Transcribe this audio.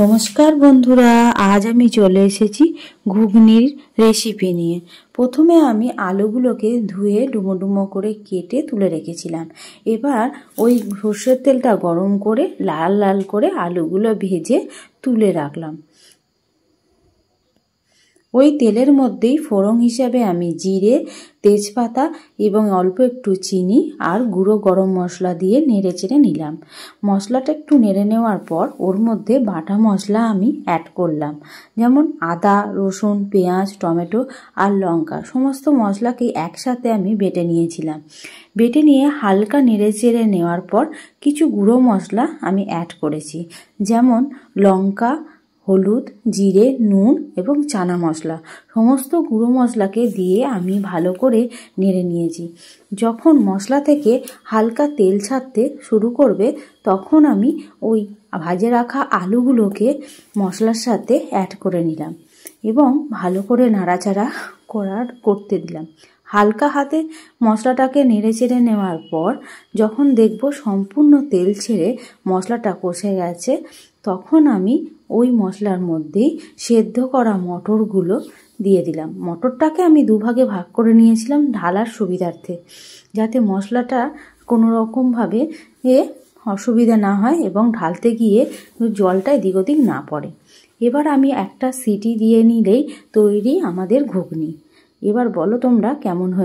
নমস্কার বন্ধুরা, আজ আমি চলে এসেছি ঘুগনির রেসিপি নিয়ে। প্রথমে আমি আলুগুলোকে ধুয়ে ডুমো ডুমো করে কেটে তুলে রেখেছিলাম। এবার ওই সর্ষের তেলটা গরম করে লাল লাল করে আলুগুলো ভেজে তুলে রাখলাম। ওই তেলের মধ্যেই ফোড়ন হিসাবে আমি জিরে, তেজপাতা এবং অল্প একটু চিনি আর গুঁড়ো গরম মশলা দিয়ে নেড়ে চেড়ে নিলাম। মশলাটা একটু নেড়ে নেওয়ার পর ওর মধ্যে বাটা মশলা আমি অ্যাড করলাম, যেমন আদা, রসুন, পেঁয়াজ, টমেটো আর লঙ্কা সমস্ত মশলাকে একসাথে আমি বেটে নিয়েছিলাম। বেটে নিয়ে হালকা নেড়ে চেড়ে নেওয়ার পর কিছু গুঁড়ো মশলা আমি অ্যাড করেছি, যেমন লঙ্কা, হলুদ, জিরে, নুন এবং চানা মশলা। সমস্ত গুঁড়ো মশলাকে দিয়ে আমি ভালো করে নেড়ে নিয়েছি। যখন মশলা থেকে হালকা তেল ছাড়তে শুরু করবে তখন আমি ওই ভাজে রাখা আলুগুলোকে মশলার সাথে অ্যাড করে নিলাম এবং ভালো করে নাড়াচাড়া করতে দিলাম। হালকা হাতে মশলাটাকে নেড়ে চেড়ে নেওয়ার পর যখন দেখব সম্পূর্ণ তেল ছেড়ে মশলাটা কষে গেছে, তখন আমি ওই মশলার মধ্যেই সেদ্ধ করা মটরগুলো দিয়ে দিলাম। মটরটাকে আমি দুভাগে ভাগ করে নিয়েছিলাম ঢালার সুবিধার্থে, যাতে মশলাটা কোনো রকমভাবে অসুবিধা না হয় এবং ঢালতে গিয়ে জলটা এদিক ওদিক না পড়ে। এবার আমি একটা সিটি দিয়ে নিলেই তৈরি আমাদের ঘুগনি। এবার বলো তোমরা কেমন হয়েছে।